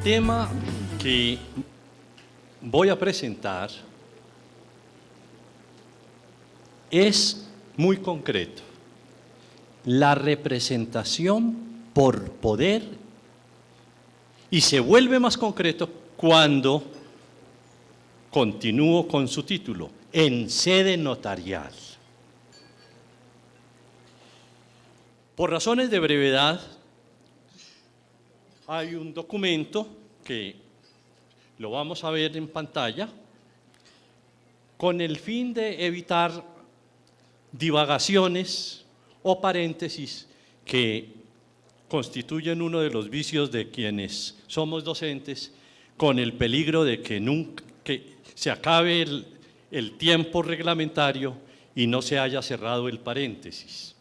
tema que voy a presentar es muy concreto: la representación por poder, y se vuelve más concreto cuando continúo con su título, en sede notarial. Por razones de brevedad, hay un documento que lo vamos a ver en pantalla con el fin de evitar divagaciones o paréntesis que constituyen uno de los vicios de quienes somos docentes, con el peligro de que se acabe el tiempo reglamentario y no se haya cerrado el paréntesis.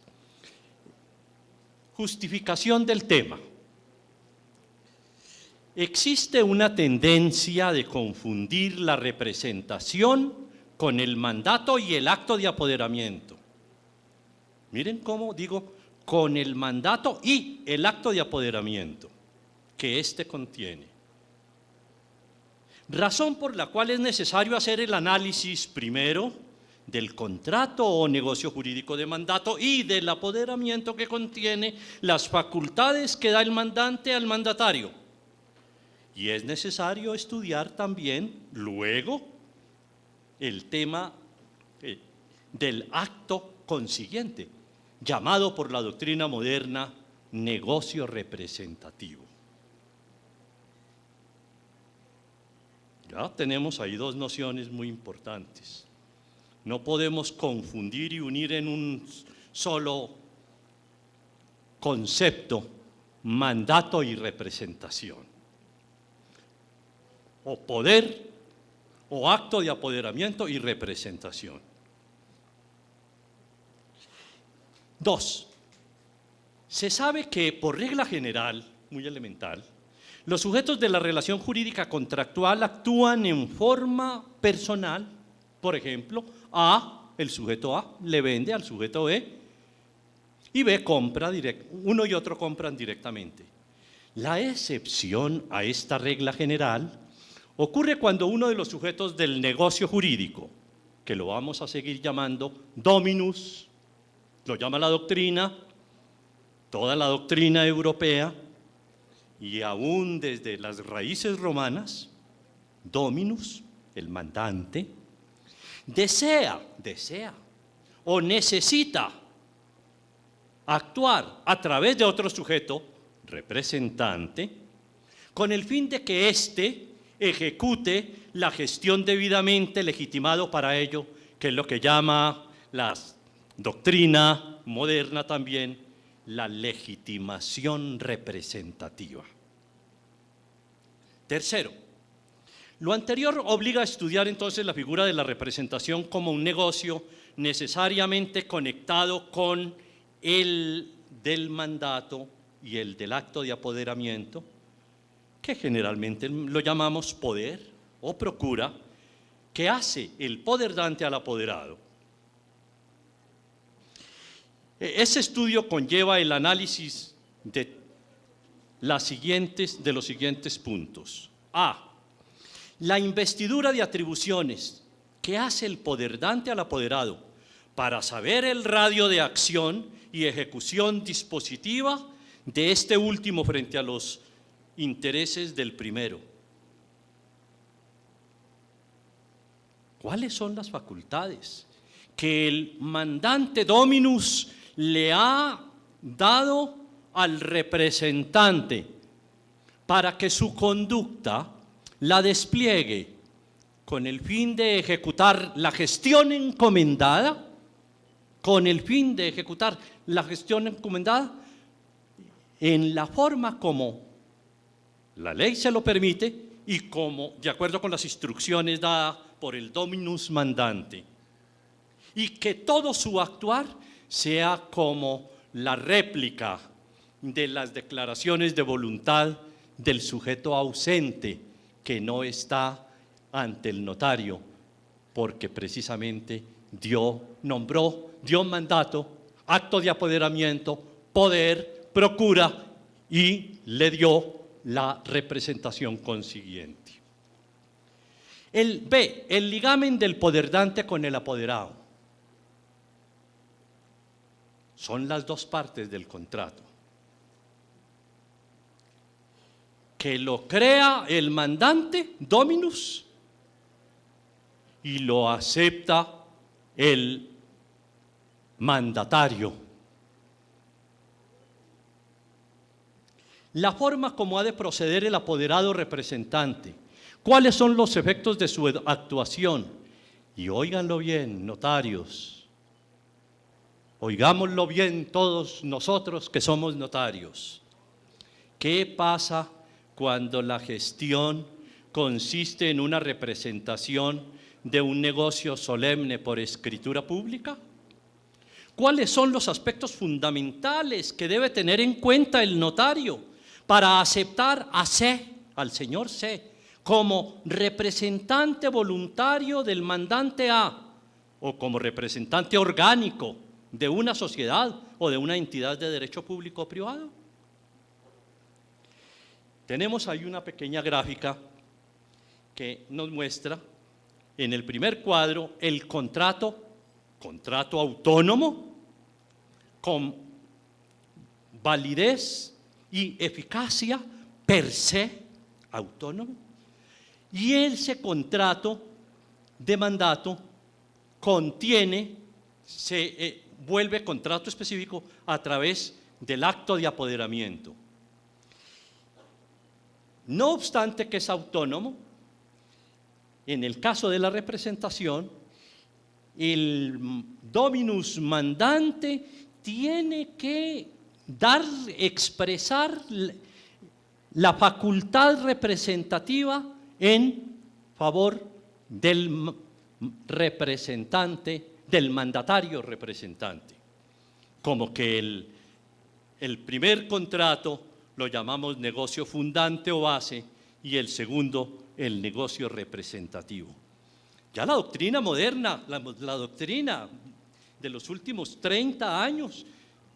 Justificación del tema. Existe una tendencia de confundir la representación con el mandato y el acto de apoderamiento. Miren cómo digo, con el mandato y el acto de apoderamiento que éste contiene. Razón por la cual es necesario hacer el análisis primero del contrato o negocio jurídico de mandato y del apoderamiento que contiene las facultades que da el mandante al mandatario. Y es necesario estudiar también luego el tema del acto consiguiente, llamado por la doctrina moderna negocio representativo. Ya tenemos ahí dos nociones muy importantes. No podemos confundir y unir en un solo concepto mandato y representación. O poder, o acto de apoderamiento y representación. 2. Se sabe que por regla general, muy elemental, los sujetos de la relación jurídica contractual actúan en forma personal. Por ejemplo, el sujeto A le vende al sujeto B y B compra uno y otro compran directamente. La excepción a esta regla general ocurre cuando uno de los sujetos del negocio jurídico, que lo vamos a seguir llamando dominus, lo llama la doctrina, toda la doctrina europea, y aún desde las raíces romanas, dominus, el mandante, desea o necesita actuar a través de otro sujeto, representante, con el fin de que éste ejecute la gestión debidamente legitimado para ello, que es lo que llama la doctrina moderna también, la legitimación representativa. Tercero, lo anterior obliga a estudiar entonces la figura de la representación como un negocio necesariamente conectado con el del mandato y el del acto de apoderamiento, que generalmente lo llamamos poder o procura, que hace el poderdante al apoderado. Ese estudio conlleva el análisis de los siguientes puntos. A. La investidura de atribuciones que hace el poderdante al apoderado para saber el radio de acción y ejecución dispositiva de este último frente a los intereses del primero. ¿Cuáles son las facultades que el mandante dominus le ha dado al representante para que su conducta la despliegue con el fin de ejecutar la gestión encomendada, en la forma como la ley se lo permite y como, de acuerdo con las instrucciones dadas por el dominus mandante, y que todo su actuar sea como la réplica de las declaraciones de voluntad del sujeto ausente que no está ante el notario, porque precisamente dio mandato, acto de apoderamiento, poder, procura, y le dio la representación consiguiente. El B, el ligamen del poderdante con el apoderado. Son las dos partes del contrato. Que lo crea el mandante, dominus, y lo acepta el mandatario. La forma como ha de proceder el apoderado representante. ¿Cuáles son los efectos de su actuación? Y óiganlo bien, notarios. Oigámoslo bien todos nosotros que somos notarios. ¿Qué pasa cuando la gestión consiste en una representación de un negocio solemne por escritura pública? ¿Cuáles son los aspectos fundamentales que debe tener en cuenta el notario para aceptar a C, al señor C, como representante voluntario del mandante A o como representante orgánico de una sociedad o de una entidad de derecho público o privado? Tenemos ahí una pequeña gráfica que nos muestra en el primer cuadro el contrato autónomo con validez y eficacia per se autónomo, y ese contrato de mandato se vuelve contrato específico a través del acto de apoderamiento. No obstante que es autónomo, en el caso de la representación, el dominus mandante tiene que expresar la facultad representativa en favor del representante, del mandatario representante. Como que el primer contrato lo llamamos negocio fundante o base y el segundo el negocio representativo. Ya la doctrina moderna, la doctrina de los últimos 30 años,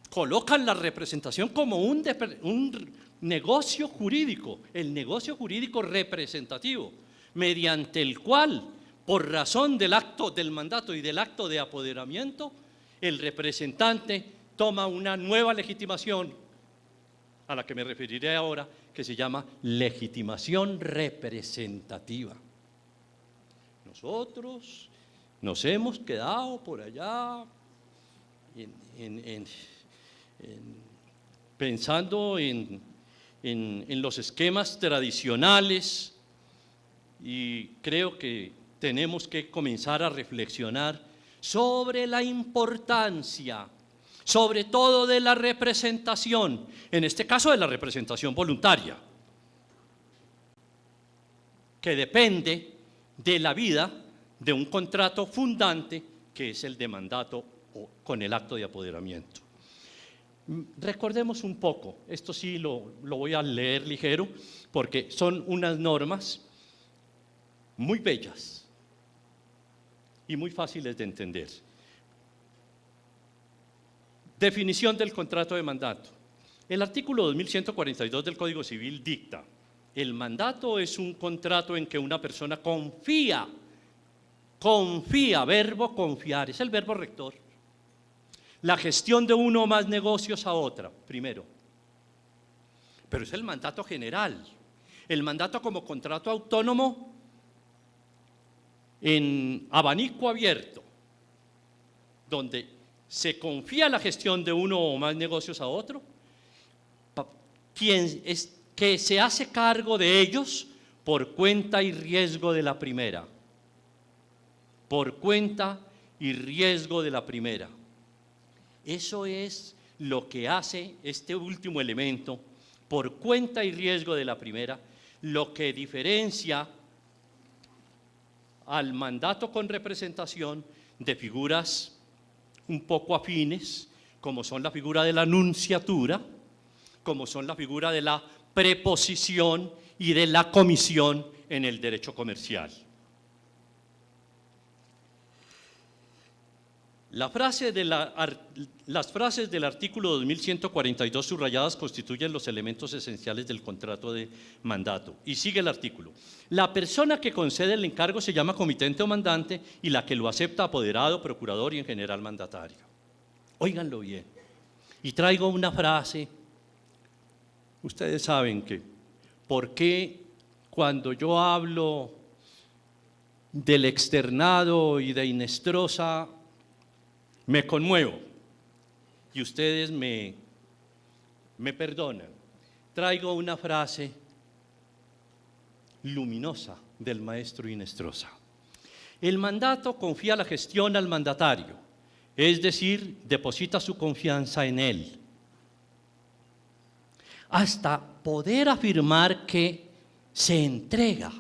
colocan la representación como un negocio jurídico, el negocio jurídico representativo, mediante el cual, por razón del acto del mandato y del acto de apoderamiento, el representante toma una nueva legitimación, a la que me referiré ahora, que se llama legitimación representativa. Nosotros nos hemos quedado por allá pensando en los esquemas tradicionales, y creo que tenemos que comenzar a reflexionar sobre la importancia, sobre todo de la representación, en este caso de la representación voluntaria, que depende de la vida de un contrato fundante que es el de mandato con el acto de apoderamiento. Recordemos un poco, esto sí lo voy a leer ligero porque son unas normas muy bellas y muy fáciles de entender. Definición del contrato de mandato. El artículo 2142 del Código Civil dicta: el mandato es un contrato en que una persona confía, verbo confiar, es el verbo rector, la gestión de uno o más negocios a otra, primero. Pero es el mandato general. El mandato como contrato autónomo en abanico abierto, donde se confía la gestión de uno o más negocios a otro, que se hace cargo de ellos por cuenta y riesgo de la primera. Por cuenta y riesgo de la primera. Eso es lo que hace este último elemento, por cuenta y riesgo de la primera, lo que diferencia al mandato con representación de figuras un poco afines, como son la figura de la nunciatura, como son la figura de la preposición y de la comisión en el derecho comercial. Las frases del artículo 2142 subrayadas constituyen los elementos esenciales del contrato de mandato. Y sigue el artículo. La persona que concede el encargo se llama comitente o mandante y la que lo acepta apoderado, procurador y en general mandatario. Óiganlo bien. Y traigo una frase. Ustedes saben que, ¿por qué cuando yo hablo del externado y de Hinestrosa me conmuevo? Y ustedes me perdonan. Traigo una frase luminosa del maestro Hinestrosa. El mandato confía la gestión al mandatario, es decir, deposita su confianza en él, hasta poder afirmar que se entrega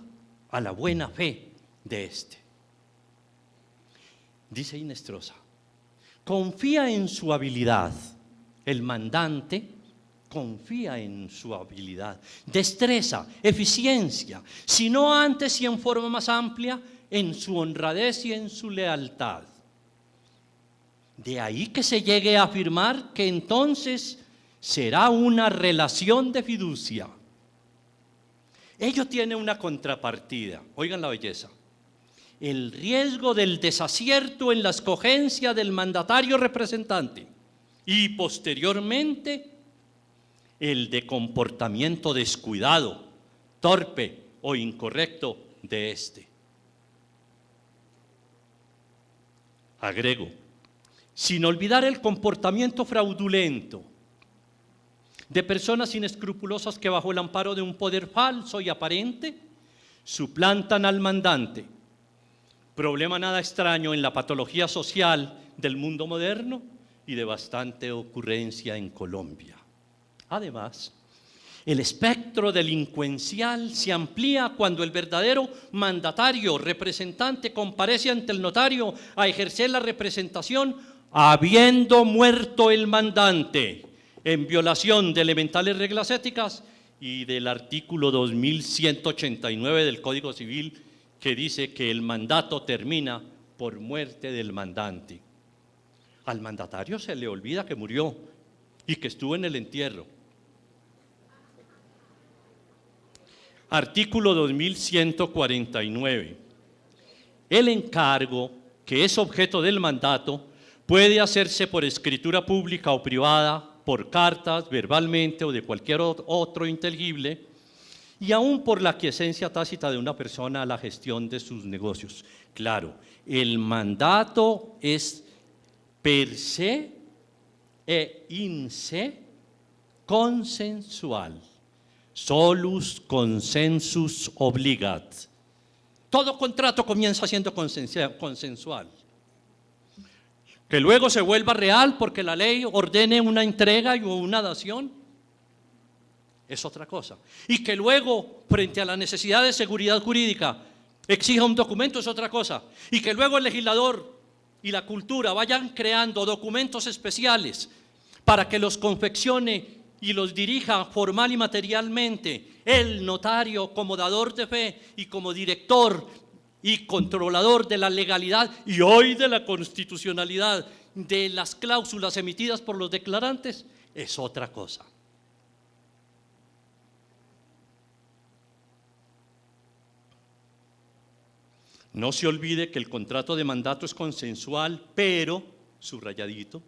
a la buena fe de éste. Dice Hinestrosa, confía en su habilidad, el mandante confía en su habilidad, destreza, eficiencia, si no antes y en forma más amplia, en su honradez y en su lealtad. De ahí que se llegue a afirmar que entonces será una relación de fiducia. Ello tiene una contrapartida, oigan la belleza. El riesgo del desacierto en la escogencia del mandatario representante y posteriormente el de comportamiento descuidado, torpe o incorrecto de éste. Agrego, sin olvidar el comportamiento fraudulento de personas inescrupulosas que bajo el amparo de un poder falso y aparente suplantan al mandante. Problema nada extraño en la patología social del mundo moderno y de bastante ocurrencia en Colombia. Además, el espectro delincuencial se amplía cuando el verdadero mandatario representante comparece ante el notario a ejercer la representación habiendo muerto el mandante, en violación de elementales reglas éticas y del artículo 2189 del Código Civil, que dice que el mandato termina por muerte del mandante. Al mandatario se le olvida que murió y que estuvo en el entierro. Artículo 2149. El encargo, que es objeto del mandato, puede hacerse por escritura pública o privada, por cartas, verbalmente o de cualquier otro inteligible, y aún por la aquiescencia tácita de una persona a la gestión de sus negocios. Claro, el mandato es per se e in se consensual. Solus consensus obligat. Todo contrato comienza siendo consensual. Que luego se vuelva real porque la ley ordene una entrega o una dación es otra cosa. Y que luego, frente a la necesidad de seguridad jurídica, exija un documento es otra cosa. Y que luego el legislador y la cultura vayan creando documentos especiales para que los confeccione y los dirija formal y materialmente el notario como dador de fe y como director y controlador de la legalidad y hoy de la constitucionalidad de las cláusulas emitidas por los declarantes, es otra cosa. No se olvide que el contrato de mandato es consensual, pero, subrayadito,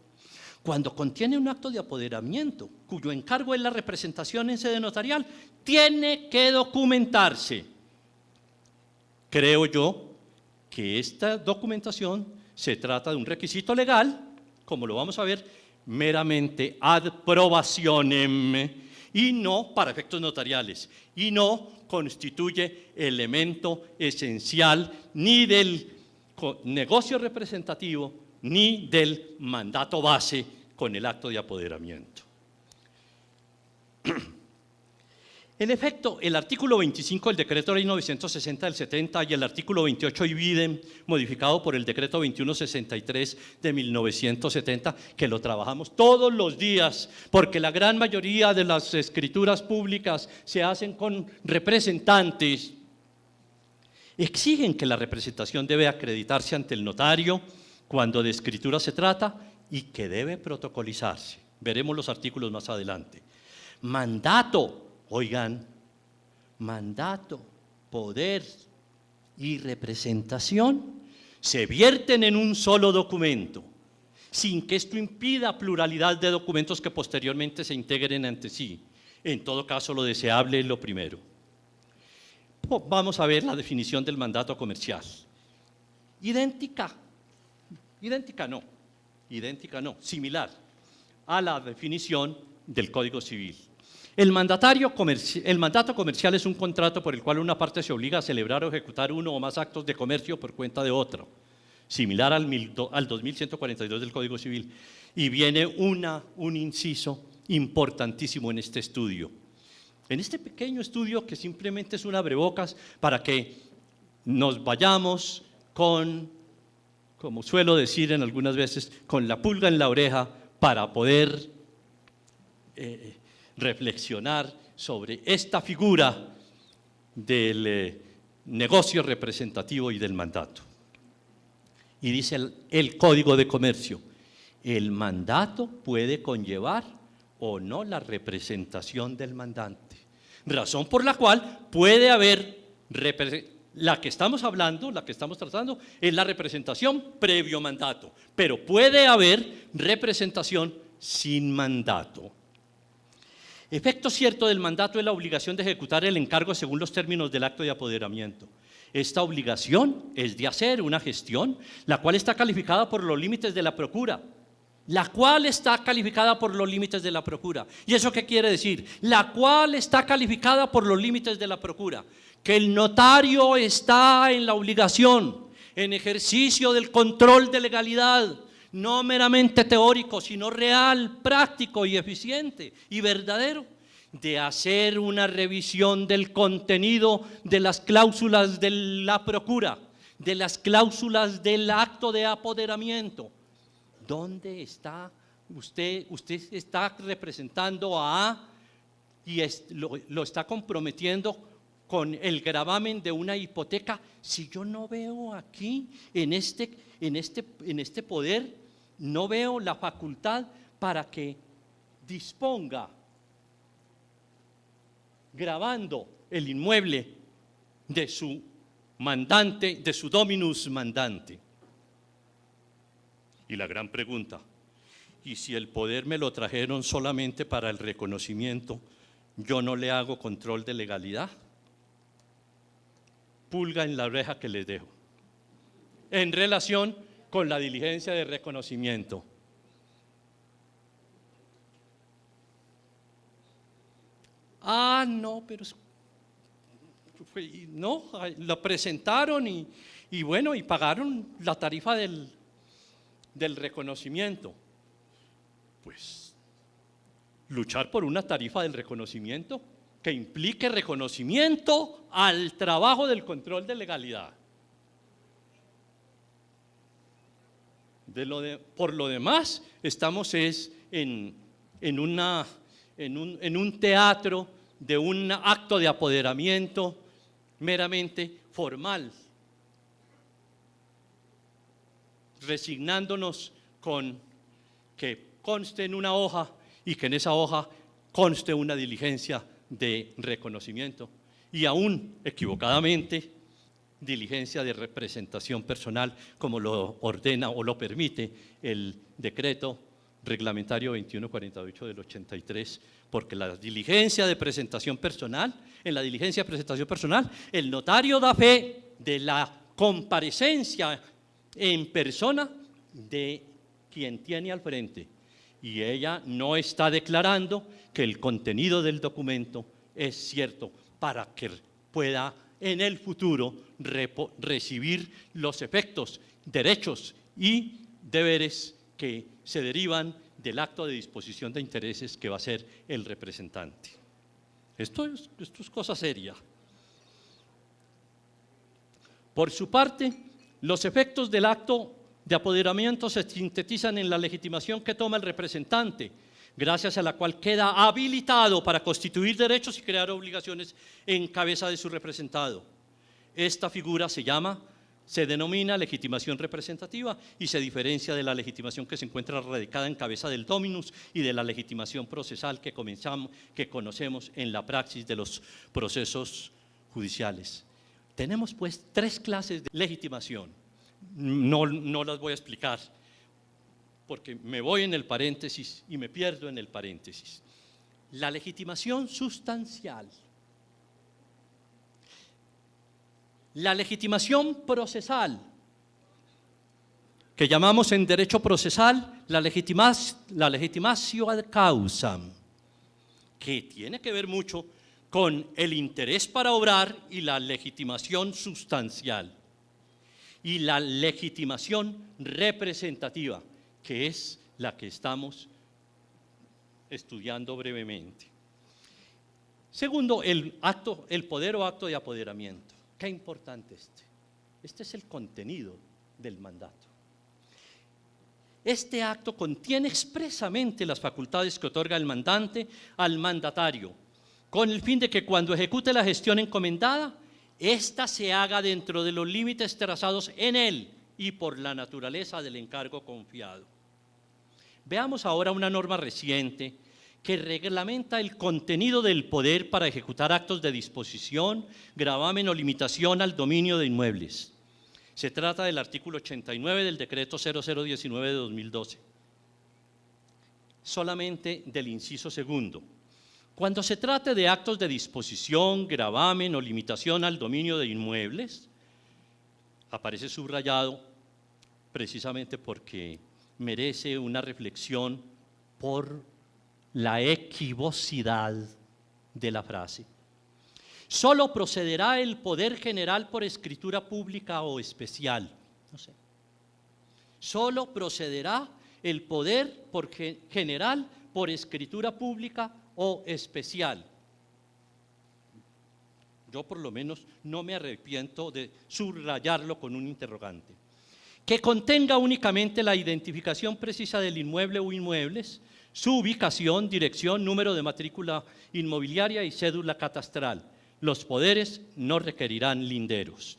cuando contiene un acto de apoderamiento, cuyo encargo es la representación en sede notarial, tiene que documentarse. Creo yo que esta documentación se trata de un requisito legal, como lo vamos a ver, meramente ad probationem, y no para efectos notariales, y no constituye elemento esencial ni del negocio representativo ni del mandato base con el acto de apoderamiento. En efecto, el artículo 25 del decreto ley 960 del 70 y el artículo 28 ibidem, modificado por el decreto 2163 de 1970, que lo trabajamos todos los días, porque la gran mayoría de las escrituras públicas se hacen con representantes, exigen que la representación debe acreditarse ante el notario cuando de escritura se trata y que debe protocolizarse. Veremos los artículos más adelante. Mandato, oigan, mandato, poder y representación se vierten en un solo documento, sin que esto impida pluralidad de documentos que posteriormente se integren entre sí. En todo caso, lo deseable es lo primero. Vamos a ver la definición del mandato comercial. Idéntica no, similar a la definición del Código Civil. El mandato comercial es un contrato por el cual una parte se obliga a celebrar o ejecutar uno o más actos de comercio por cuenta de otra, similar al 2142 del Código Civil. Y viene un inciso importantísimo en este estudio. En este pequeño estudio, que simplemente es un abrebocas para que nos vayamos con, como suelo decir en algunas veces, con la pulga en la oreja para poder reflexionar sobre esta figura del negocio representativo y del mandato. Y dice el Código de Comercio, el mandato puede conllevar o no la representación del mandante, razón por la cual puede haber, la que estamos hablando, la que estamos tratando, es la representación previo mandato, pero puede haber representación sin mandato. Efecto cierto del mandato es la obligación de ejecutar el encargo según los términos del acto de apoderamiento. Esta obligación es de hacer una gestión, la cual está calificada por los límites de la procura. ¿Y eso qué quiere decir? La cual está calificada por los límites de la procura. Que el notario está en la obligación, en ejercicio del control de legalidad, no meramente teórico, sino real, práctico y eficiente y verdadero, de hacer una revisión del contenido de las cláusulas de la procura, de las cláusulas del acto de apoderamiento. ¿Dónde está usted? Usted está representando a A y lo está comprometiendo con el gravamen de una hipoteca. Si yo no veo aquí, en este poder, no veo la facultad para que disponga, gravando el inmueble de su mandante, de su dominus mandante. Y la gran pregunta, ¿y si el poder me lo trajeron solamente para el reconocimiento, yo no le hago control de legalidad? Pulga en la oreja que les dejo en relación con la diligencia de reconocimiento. No, pero no, lo presentaron y bueno, y pagaron la tarifa del reconocimiento. Pues luchar por una tarifa del reconocimiento que implique reconocimiento al trabajo del control de legalidad. Por lo demás, estamos en un teatro de un acto de apoderamiento meramente formal, resignándonos con que conste en una hoja y que en esa hoja conste una diligencia de reconocimiento y aún equivocadamente diligencia de representación personal, como lo ordena o lo permite el decreto reglamentario 2148 del 83, porque la diligencia de presentación personal, en la diligencia de presentación personal, el notario da fe de la comparecencia en persona de quien tiene al frente, y ella no está declarando que el contenido del documento es cierto para que pueda en el futuro recibir los efectos, derechos y deberes que se derivan del acto de disposición de intereses que va a ser el representante. Esto es cosa seria. Por su parte, los efectos del acto de apoderamiento se sintetizan en la legitimación que toma el representante, gracias a la cual queda habilitado para constituir derechos y crear obligaciones en cabeza de su representado. Esta figura se llama se denomina legitimación representativa y se diferencia de la legitimación que se encuentra radicada en cabeza del dominus y de la legitimación procesal que conocemos en la praxis de los procesos judiciales. Tenemos pues 3 clases de legitimación. No las voy a explicar porque me voy en el paréntesis y me pierdo en el paréntesis. La legitimación sustancial. La legitimación procesal, que llamamos en derecho procesal la legitimatio ad causam, que tiene que ver mucho con el interés para obrar y la legitimación sustancial. Y la legitimación representativa, que es la que estamos estudiando brevemente. Segundo, el poder o acto de apoderamiento. Qué importante este es el contenido del mandato. Este acto contiene expresamente las facultades que otorga el mandante al mandatario, con el fin de que cuando ejecute la gestión encomendada, ésta se haga dentro de los límites trazados en él y por la naturaleza del encargo confiado. Veamos ahora una norma reciente que reglamenta el contenido del poder para ejecutar actos de disposición, gravamen o limitación al dominio de inmuebles. Se trata del artículo 89 del decreto 0019 de 2012. Solamente del inciso segundo. Cuando se trate de actos de disposición, gravamen o limitación al dominio de inmuebles, aparece subrayado precisamente porque merece una reflexión por la equivocidad de la frase. Solo procederá el poder general por escritura pública o especial. Solo procederá el poder general por escritura pública o especial. Yo por lo menos no me arrepiento de subrayarlo con un interrogante. Que contenga únicamente la identificación precisa del inmueble o inmuebles, su ubicación, dirección, número de matrícula inmobiliaria y cédula catastral. Los poderes no requerirán linderos.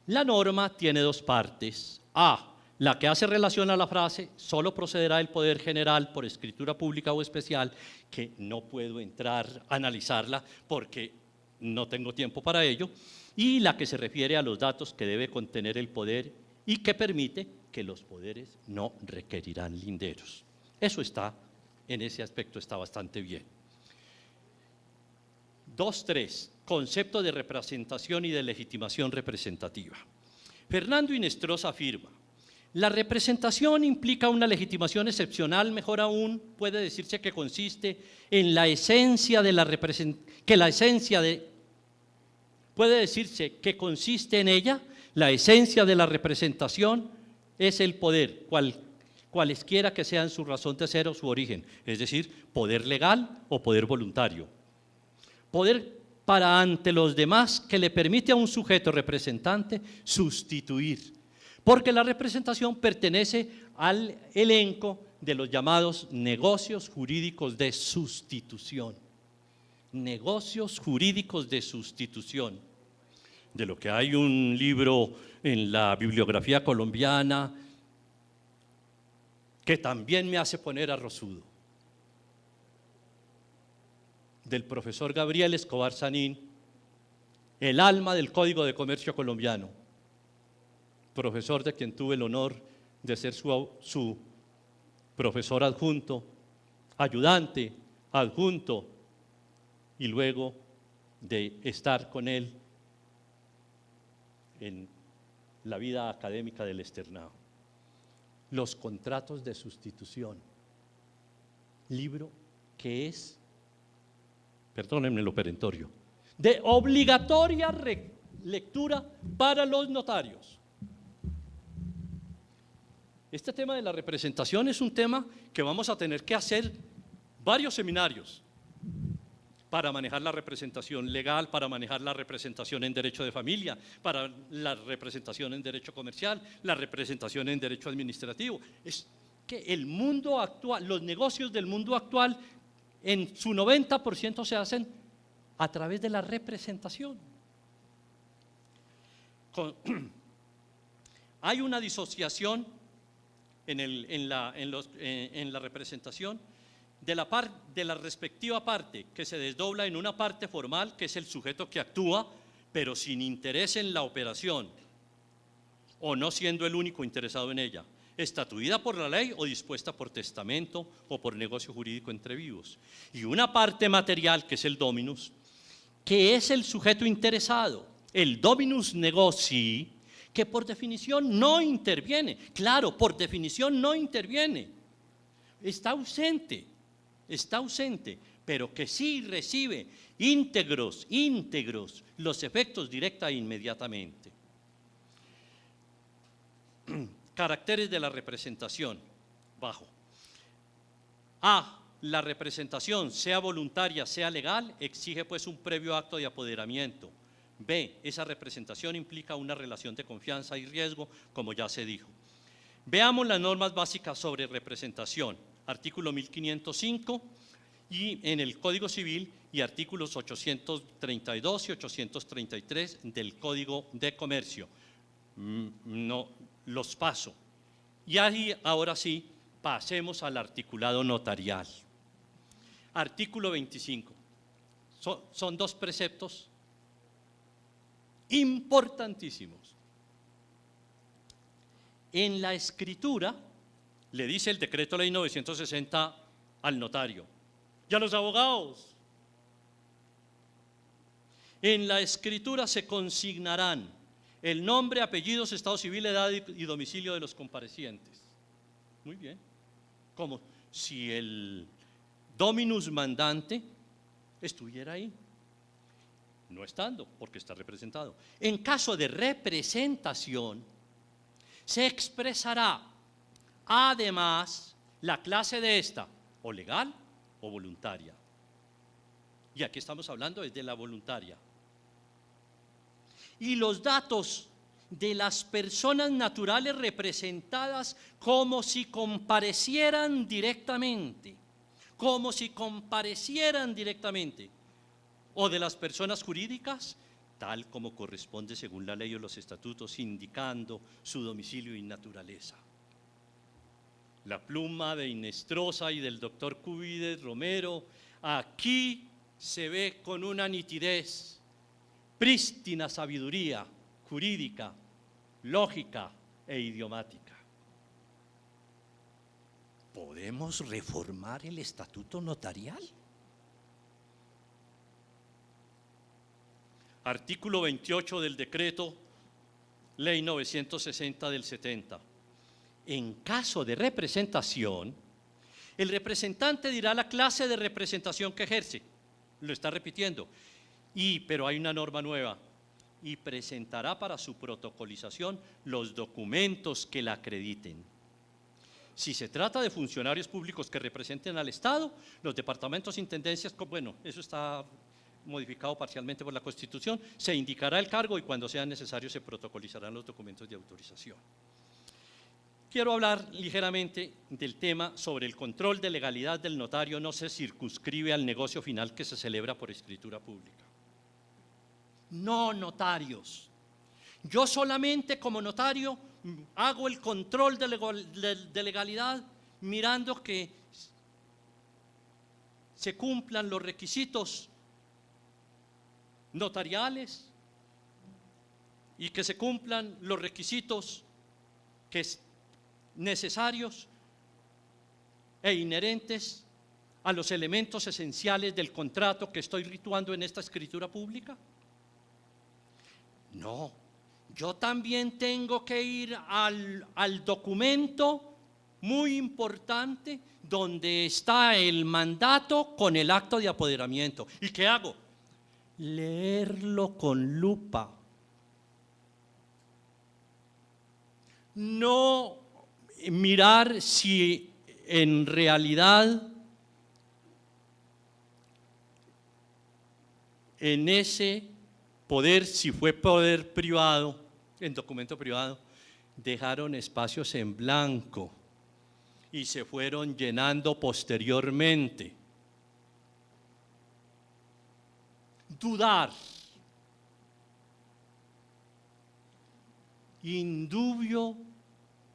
La norma tiene 2 partes. A, la que hace relación a la frase, solo procederá el poder general por escritura pública o especial, que no puedo entrar a analizarla porque no tengo tiempo para ello, y la que se refiere a los datos que debe contener el poder y que permite que los poderes no requerirán linderos. Eso está, en ese aspecto está bastante bien. 2.3. Concepto de representación y de legitimación representativa. Fernando Inestrosa afirma: la representación implica una legitimación excepcional, mejor aún, puede decirse que consiste en la esencia de la puede decirse que consiste en ella, la esencia de la representación es el poder, cualesquiera que sean su razón de ser o su origen, es decir, poder legal o poder voluntario. Poder para ante los demás que le permite a un sujeto representante sustituir, porque la representación pertenece al elenco de los llamados negocios jurídicos de sustitución. Negocios jurídicos de sustitución, de lo que hay un libro en la bibliografía colombiana que también me hace poner arrozudo, del profesor Gabriel Escobar Sanín, El alma del Código de Comercio colombiano, profesor de quien tuve el honor de ser su profesor adjunto, ayudante, adjunto, y luego de estar con él en la vida académica del externado. Los contratos de sustitución, libro que es, perdónenme lo perentorio, de obligatoria lectura para los notarios. Este tema de la representación es un tema que vamos a tener que hacer varios seminarios para manejar la representación legal, para manejar la representación en derecho de familia, para la representación en derecho comercial, la representación en derecho administrativo. Es que el mundo actual, los negocios del mundo actual, en su 90% se hacen a través de la representación. Hay una disociación en la representación de la respectiva parte, que se desdobla en una parte formal, que es el sujeto que actúa, pero sin interés en la operación, o no siendo el único interesado en ella, estatuida por la ley o dispuesta por testamento o por negocio jurídico entre vivos. Y una parte material, que es el dominus, que es el sujeto interesado, el dominus negocii, que por definición no interviene. Claro, por definición no interviene. Está ausente, pero que sí recibe íntegros los efectos directa e inmediatamente. Caracteres de la representación, bajo. A. La representación, sea voluntaria, sea legal, exige pues un previo acto de apoderamiento. B. Esa representación implica una relación de confianza y riesgo, como ya se dijo. Veamos las normas básicas sobre representación. Artículo 1505 y en el Código Civil y artículos 832 y 833 del Código de Comercio. No los paso. Y ahí, ahora sí, pasemos al articulado notarial. Artículo 25. Son dos preceptos importantísimos. En la escritura, le dice el decreto ley 960 al notario y a los abogados: en la escritura se consignarán el nombre, apellidos, estado civil, edad y domicilio de los comparecientes. Muy bien. Como si el dominus mandante estuviera ahí. No estando, porque está representado. En caso de representación, se expresará además la clase de esta, o legal o voluntaria. Y aquí estamos hablando de la voluntaria. Y los datos de las personas naturales representadas como si comparecieran directamente, o de las personas jurídicas, tal como corresponde según la ley o los estatutos, indicando su domicilio y naturaleza. La pluma de Inestrosa y del doctor Cubides Romero aquí se ve con una nitidez, prístina sabiduría jurídica, lógica e idiomática. ¿Podemos reformar el estatuto notarial? Artículo 28 del decreto ley 960 del 70. En caso de representación, el representante dirá la clase de representación que ejerce. Lo está repitiendo. Pero hay una norma nueva. Y presentará para su protocolización los documentos que la acrediten. Si se trata de funcionarios públicos que representen al Estado, los departamentos, intendencias, bueno, eso está modificado parcialmente por la Constitución, se indicará el cargo y cuando sea necesario se protocolizarán los documentos de autorización. Quiero hablar ligeramente del tema sobre el control de legalidad del notario. No se circunscribe al negocio final que se celebra por escritura pública. No, notarios. Yo solamente como notario hago el control de legalidad mirando que se cumplan los requisitos notariales y que se cumplan los requisitos necesarios e inherentes a los elementos esenciales del contrato que estoy rituando en esta escritura pública. No, yo también tengo que ir al documento muy importante donde está el mandato con el acto de apoderamiento. ¿Y qué hago? Leerlo con lupa. No mirar si en realidad en ese poder, si fue poder privado, en documento privado, dejaron espacios en blanco y se fueron llenando posteriormente. Dudar indubio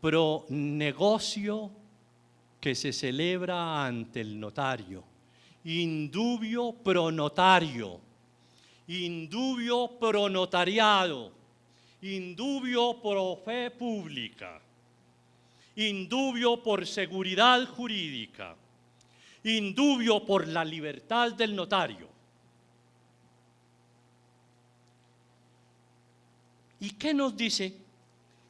pro negocio que se celebra ante el notario, indubio pro notario, indubio pro notariado, indubio pro fe pública, indubio por seguridad jurídica, indubio por la libertad del notario. ¿Y qué nos dice?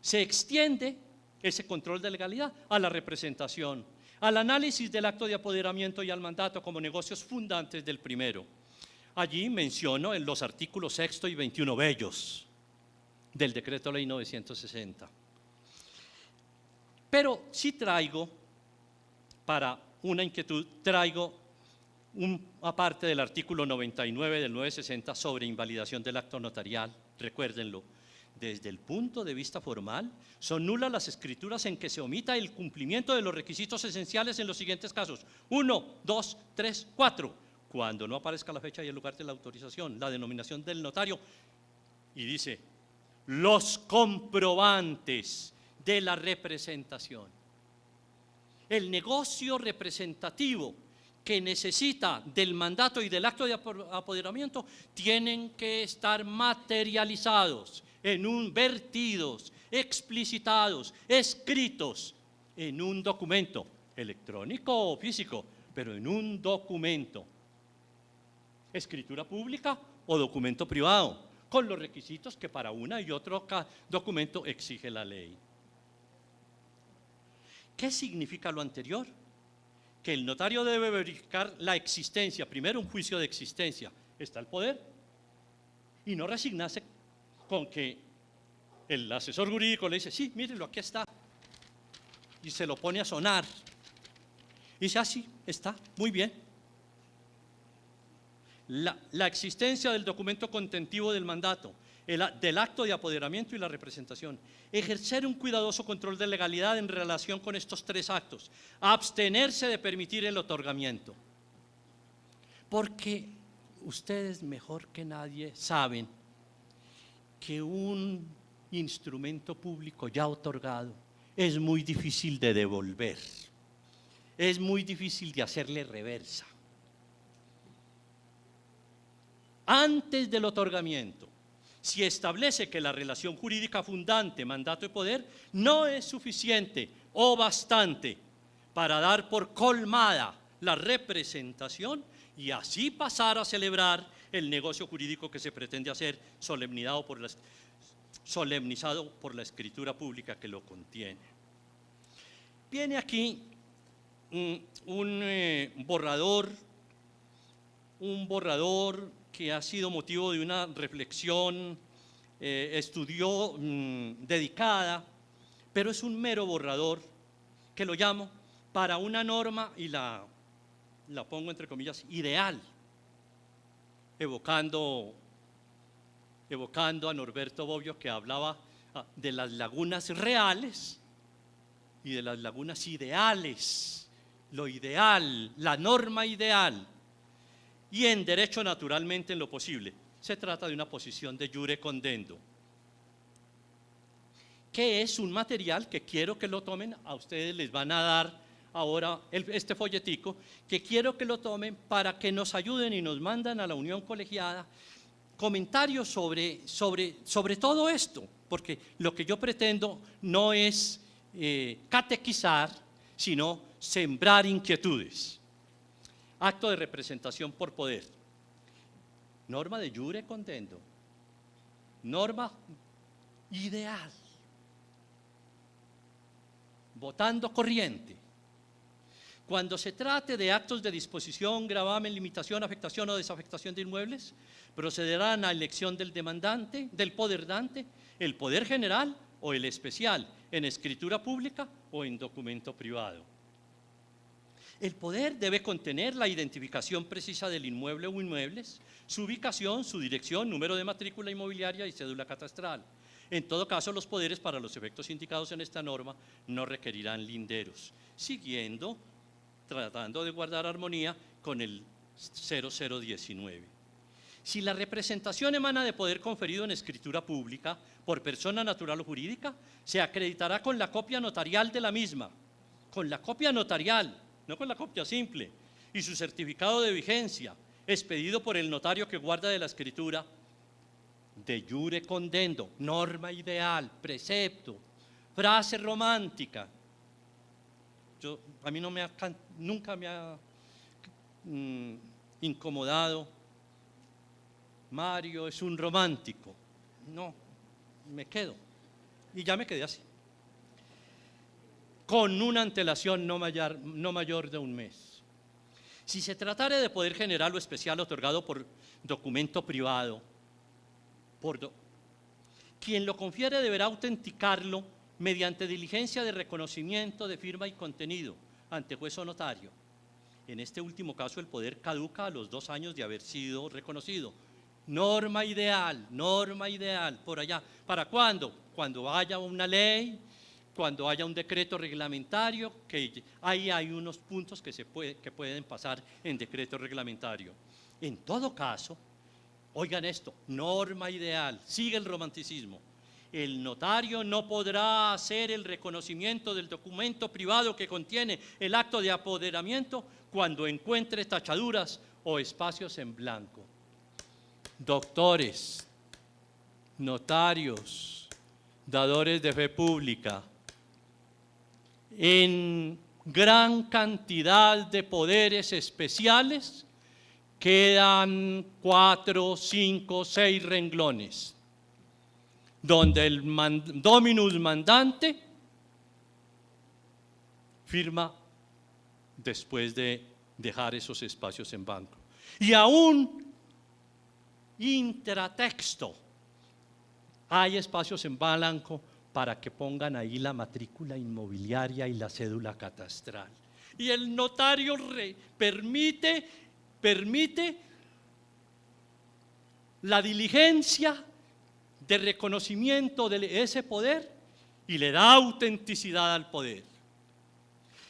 Se extiende ese control de legalidad a la representación, al análisis del acto de apoderamiento y al mandato como negocios fundantes del primero. Allí menciono en los artículos 6 y 21 bellos del Decreto Ley 960. Pero sí traigo, para una inquietud, traigo una parte del artículo 99 del 960 sobre invalidación del acto notarial. Recuérdenlo. Desde el punto de vista formal, son nulas las escrituras en que se omita el cumplimiento de los requisitos esenciales en los siguientes casos. 1, 2, 3, 4. Cuando no aparezca la fecha y el lugar de la autorización, la denominación del notario. Y dice, los comprobantes de la representación. El negocio representativo que necesita del mandato y del acto de apoderamiento tienen que estar materializados, vertidos, explicitados, escritos en un documento, electrónico o físico, pero en un documento. Escritura pública o documento privado, con los requisitos que para una y otro documento exige la ley. ¿Qué significa lo anterior? Que el notario debe verificar la existencia, primero un juicio de existencia, está el poder, y no resignarse con que el asesor jurídico le dice, sí, mírenlo, aquí está, y se lo pone a sonar, y dice, sí, está, muy bien. La existencia del documento contentivo del mandato, del acto de apoderamiento y la representación. Ejercer un cuidadoso control de legalidad en relación con estos tres actos. Abstenerse de permitir el otorgamiento. Porque ustedes mejor que nadie saben que un instrumento público ya otorgado es muy difícil de devolver. Es muy difícil de hacerle reversa. Antes del otorgamiento, si establece que la relación jurídica fundante, mandato y poder, no es suficiente o bastante para dar por colmada la representación y así pasar a celebrar el negocio jurídico que se pretende hacer, solemnizado por la escritura pública que lo contiene. Viene aquí un borrador que ha sido motivo de una reflexión dedicada, pero es un mero borrador que lo llamo para una norma y la pongo entre comillas ideal, evocando a Norberto Bobbio, que hablaba de las lagunas reales y de las lagunas ideales, lo ideal, la norma ideal. Y en derecho, naturalmente, en lo posible. Se trata de una posición de jure condendo, que es un material que quiero que lo tomen. A ustedes les van a dar ahora este folletico, que quiero que lo tomen para que nos ayuden y nos mandan a la Unión Colegiada comentarios sobre todo esto, porque lo que yo pretendo no es catequizar, sino sembrar inquietudes. Acto de representación por poder, norma de jure condendo, norma ideal, votando corriente. Cuando se trate de actos de disposición, gravamen, limitación, afectación o desafectación de inmuebles, procederán a elección del demandante, del poderdante, el poder general o el especial, en escritura pública o en documento privado. El poder debe contener la identificación precisa del inmueble o inmuebles, su ubicación, su dirección, número de matrícula inmobiliaria y cédula catastral. En todo caso, los poderes para los efectos indicados en esta norma no requerirán linderos, tratando de guardar armonía con el 0019. Si la representación emana de poder conferido en escritura pública por persona natural o jurídica, se acreditará con la copia notarial de la misma, con la copia notarial, no con la copia simple, y su certificado de vigencia, expedido por el notario que guarda de la escritura, de jure condendo, norma ideal, precepto, frase romántica. A mí nunca me ha incomodado: Mario es un romántico. No, me quedo. Y ya me quedé así. Con una antelación no mayor de un mes. Si se tratara de poder general o especial otorgado por documento privado, quien lo confiere deberá autenticarlo mediante diligencia de reconocimiento de firma y contenido ante juez o notario. En este último caso, el poder caduca a los 2 años de haber sido reconocido. Norma ideal, por allá. ¿Para cuándo? Cuando haya una ley, cuando haya un decreto reglamentario, que ahí hay unos puntos que pueden pasar en decreto reglamentario. En todo caso, oigan esto, norma ideal, sigue el romanticismo. El notario no podrá hacer el reconocimiento del documento privado que contiene el acto de apoderamiento cuando encuentre tachaduras o espacios en blanco. Doctores, notarios, dadores de fe pública, en gran cantidad de poderes especiales quedan 4, 5, 6 renglones, donde el dominus mandante firma después de dejar esos espacios en blanco. Y aún intratexto hay espacios en blanco para que pongan ahí la matrícula inmobiliaria y la cédula catastral. Y el notario permite la diligencia de reconocimiento de ese poder y le da autenticidad al poder.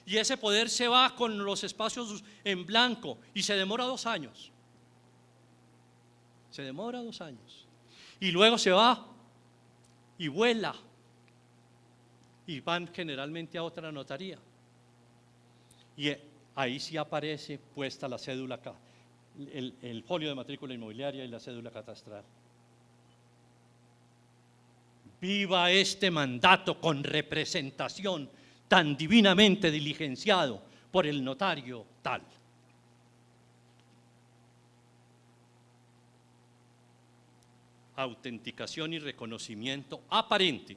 Y ese poder se va con los espacios en blanco y se demora 2 años. Se demora 2 años. Y luego se va y vuela. Y van generalmente a otra notaría. Y ahí sí aparece puesta la cédula, el folio de matrícula inmobiliaria y la cédula catastral. Viva este mandato con representación tan divinamente diligenciado por el notario tal. Autenticación y reconocimiento aparente.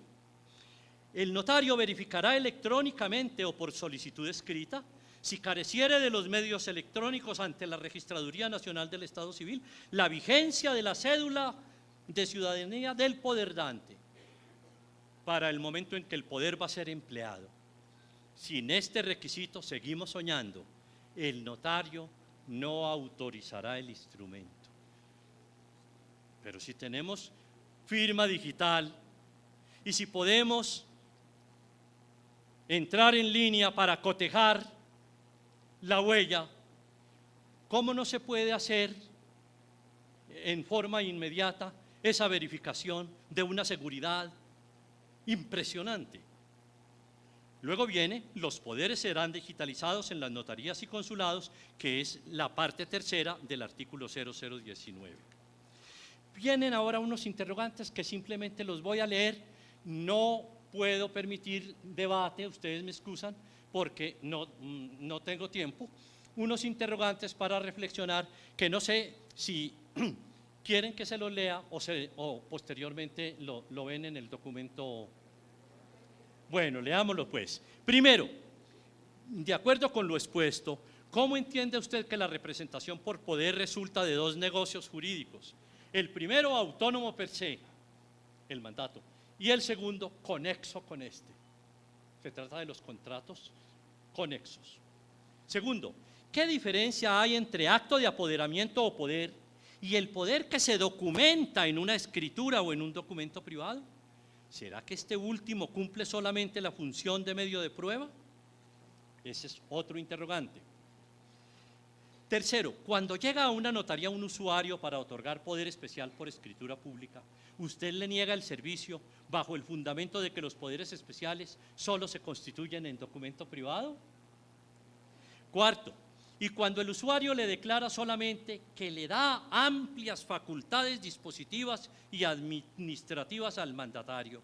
El notario verificará electrónicamente o por solicitud escrita, si careciere de los medios electrónicos ante la Registraduría Nacional del Estado Civil, la vigencia de la cédula de ciudadanía del poderdante para el momento en que el poder va a ser empleado. Sin este requisito, seguimos soñando, el notario no autorizará el instrumento. Pero si tenemos firma digital y si podemos entrar en línea para cotejar la huella, ¿cómo no se puede hacer en forma inmediata esa verificación de una seguridad impresionante? Luego viene, los poderes serán digitalizados en las notarías y consulados, que es la parte tercera del artículo 0019. Vienen ahora unos interrogantes que simplemente los voy a leer. No puedo permitir debate, ustedes me excusan, porque no tengo tiempo. Unos interrogantes para reflexionar que no sé si quieren que se los lea o posteriormente lo ven en el documento. Bueno, leámoslo pues. Primero, de acuerdo con lo expuesto, ¿cómo entiende usted que la representación por poder resulta de 2 negocios jurídicos? El primero, autónomo per se, el mandato, y el segundo, conexo con este. Se trata de los contratos conexos. Segundo, ¿qué diferencia hay entre acto de apoderamiento o poder y el poder que se documenta en una escritura o en un documento privado? ¿Será que este último cumple solamente la función de medio de prueba? Ese es otro interrogante. Tercero, cuando llega a una notaría un usuario para otorgar poder especial por escritura pública, usted le niega el servicio bajo el fundamento de que los poderes especiales solo se constituyen en documento privado. Cuarto, y cuando el usuario le declara solamente que le da amplias facultades dispositivas y administrativas al mandatario,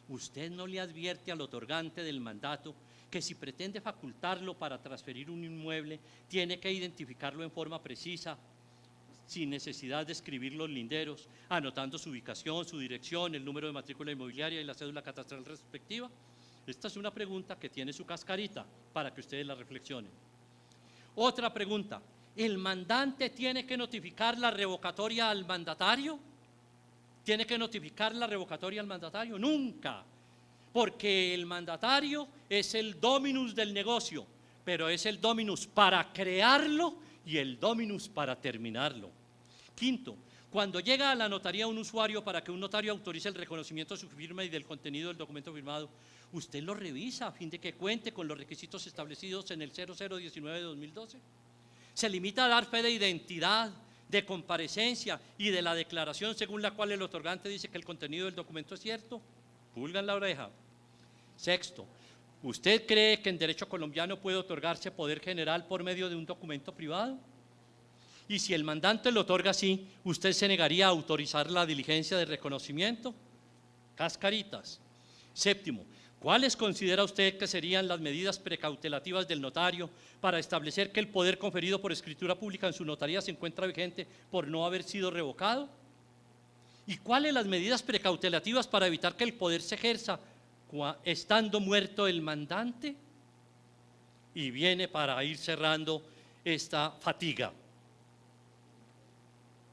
usted no le advierte al otorgante del mandato que si pretende facultarlo para transferir un inmueble, tiene que identificarlo en forma precisa, sin necesidad de escribir los linderos, anotando su ubicación, su dirección, el número de matrícula inmobiliaria y la cédula catastral respectiva. Esta es una pregunta que tiene su cascarita para que ustedes la reflexionen. Otra pregunta, ¿el mandante tiene que notificar la revocatoria al mandatario? ¿Tiene que notificar la revocatoria al mandatario? Nunca, porque el mandatario es el dominus del negocio, pero es el dominus para crearlo y el dominus para terminarlo. Quinto, cuando llega a la notaría un usuario para que un notario autorice el reconocimiento de su firma y del contenido del documento firmado, usted lo revisa a fin de que cuente con los requisitos establecidos en el 0019 de 2012. Se limita a dar fe de identidad, de comparecencia y de la declaración según la cual el otorgante dice que el contenido del documento es cierto. Pulga en la oreja. Sexto, ¿usted cree que en derecho colombiano puede otorgarse poder general por medio de un documento privado? Y si el mandante lo otorga así, ¿usted se negaría a autorizar la diligencia de reconocimiento? Cascaritas. Séptimo, ¿cuáles considera usted que serían las medidas precautelativas del notario para establecer que el poder conferido por escritura pública en su notaría se encuentra vigente por no haber sido revocado? ¿Y cuáles las medidas precautelativas para evitar que el poder se ejerza estando muerto el mandante? Y viene para ir cerrando esta fatiga,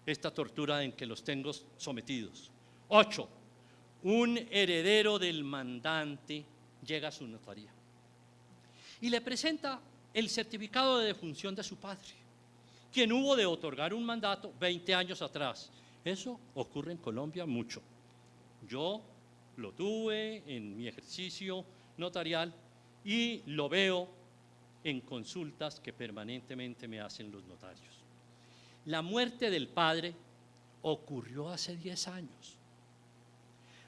esta tortura en que los tengo sometidos. 8. Un heredero del mandante llega a su notaría y le presenta el certificado de defunción de su padre, quien hubo de otorgar un mandato 20 años atrás. Eso ocurre en Colombia mucho. Yo lo tuve en mi ejercicio notarial y lo veo en consultas que permanentemente me hacen los notarios. La muerte del padre ocurrió hace 10 años.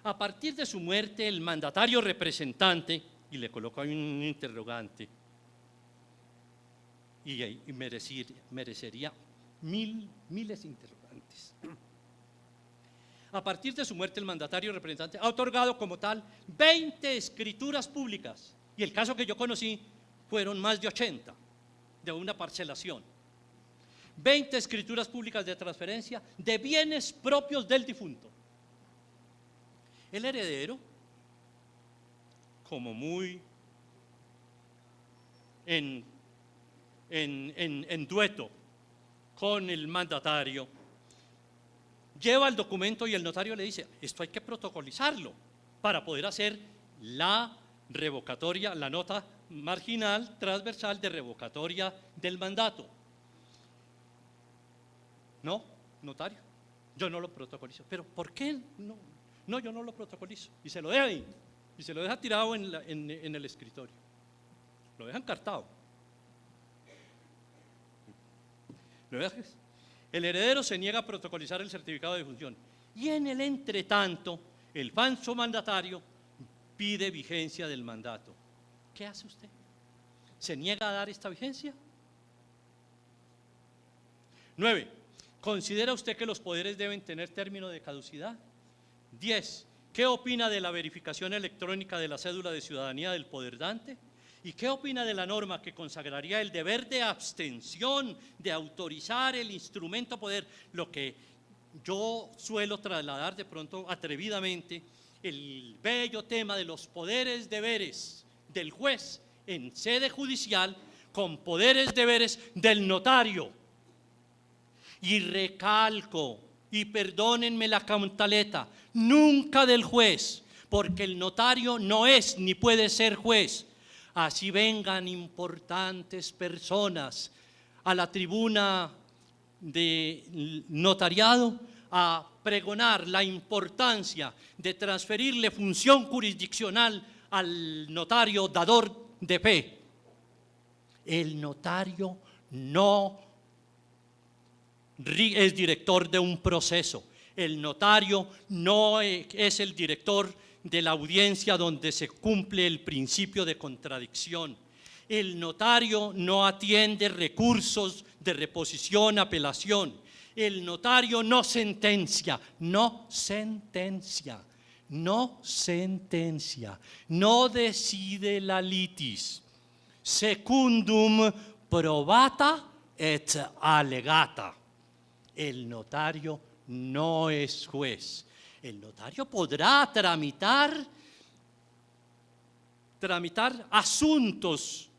A partir de su muerte, el mandatario representante, y le coloco ahí un interrogante, y merecería miles de interrogantes. A partir de su muerte, el mandatario representante ha otorgado como tal 20 escrituras públicas, y el caso que yo conocí fueron más de 80 de una parcelación. 20 escrituras públicas de transferencia de bienes propios del difunto. El heredero, como muy en dueto con el mandatario, lleva el documento y el notario le dice: esto hay que protocolizarlo para poder hacer la revocatoria, la nota marginal transversal de revocatoria del mandato. No, notario, yo no lo protocolizo. ¿Pero por qué no? No, yo no lo protocolizo. Y se lo deja ahí, y se lo deja tirado en el escritorio. Lo deja encartado. El heredero se niega a protocolizar el certificado de defunción. Y en el entretanto, el falso mandatario pide vigencia del mandato. ¿Qué hace usted? ¿Se niega a dar esta vigencia? 9. ¿Considera usted que los poderes deben tener término de caducidad? 10. ¿Qué opina de la verificación electrónica de la cédula de ciudadanía del poderdante? ¿Y qué opina de la norma que consagraría el deber de abstención de autorizar el instrumento poder? Lo que yo suelo trasladar de pronto atrevidamente, el bello tema de los poderes deberes del juez en sede judicial con poderes deberes del notario. Y recalco, y perdónenme la cantaleta, nunca del juez, porque el notario no es ni puede ser juez. Así vengan importantes personas a la tribuna de notariado a pregonar la importancia de transferirle función jurisdiccional al notario dador de fe. El notario no es director de un proceso. El notario no es el director de la audiencia donde se cumple el principio de contradicción. El notario no atiende recursos de reposición, apelación. El notario no sentencia, no decide la litis. Secundum probata et allegata. El notario no es juez. El notario podrá tramitar asuntos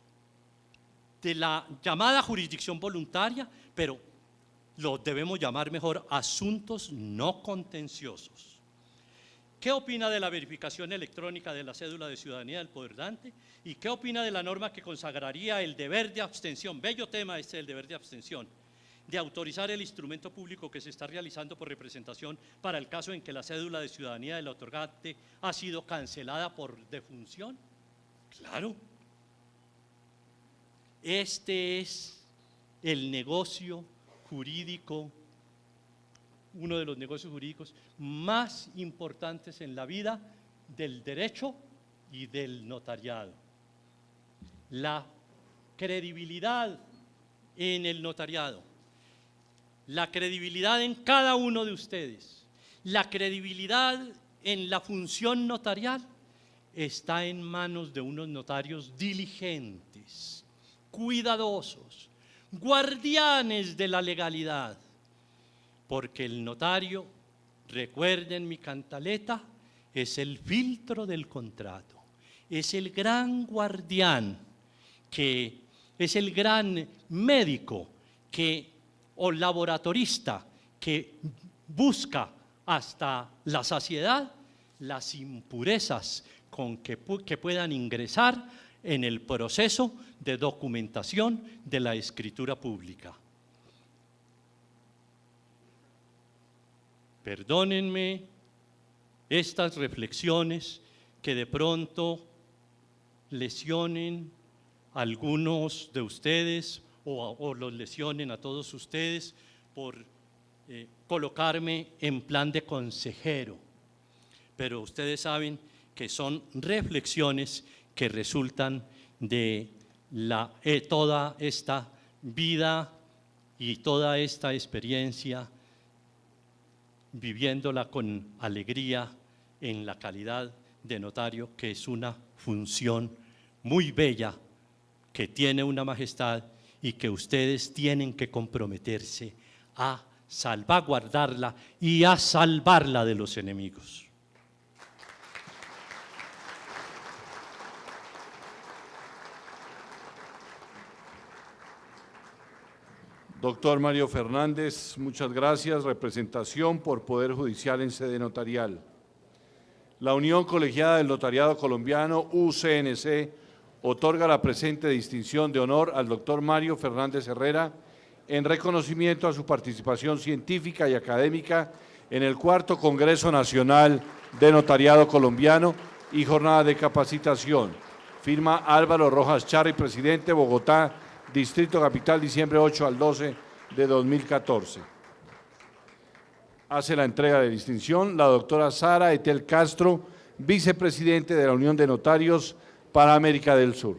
de la llamada jurisdicción voluntaria, pero lo debemos llamar mejor asuntos no contenciosos. ¿Qué opina de la verificación electrónica de la cédula de ciudadanía del poder dante? ¿Y qué opina de la norma que consagraría el deber de abstención? Bello tema este, el deber de abstención, de autorizar el instrumento público que se está realizando por representación para el caso en que la cédula de ciudadanía del otorgante ha sido cancelada por defunción. Claro. Este es el negocio jurídico, uno de los negocios jurídicos más importantes en la vida del derecho y del notariado. La credibilidad en el notariado, la credibilidad en cada uno de ustedes, la credibilidad en la función notarial está en manos de unos notarios diligentes, cuidadosos, guardianes de la legalidad, porque el notario, recuerden mi cantaleta, es el filtro del contrato, es el gran guardián, que es el gran médico o laboratorista que busca hasta la saciedad las impurezas que puedan ingresar en el proceso de documentación de la escritura pública. Perdónenme estas reflexiones que de pronto lesionen a algunos de ustedes o los lesionen a todos ustedes por colocarme en plan de consejero, pero ustedes saben que son reflexiones que resultan de toda esta vida y toda esta experiencia, viviéndola con alegría en la calidad de notario, que es una función muy bella, que tiene una majestad y que ustedes tienen que comprometerse a salvaguardarla y a salvarla de los enemigos. Doctor Mario Fernández, muchas gracias. Representación por Poder Judicial en sede notarial. La Unión Colegiada del Notariado Colombiano, UCNC, otorga la presente distinción de honor al doctor Mario Fernández Herrera en reconocimiento a su participación científica y académica en el IV Congreso Nacional de Notariado Colombiano y jornada de capacitación. Firma Álvaro Rojas Charri, presidente, Bogotá, Distrito Capital, diciembre 8 al 12 de 2014. Hace la entrega de distinción la doctora Sara Etel Castro, vicepresidente de la Unión de Notarios para América del Sur.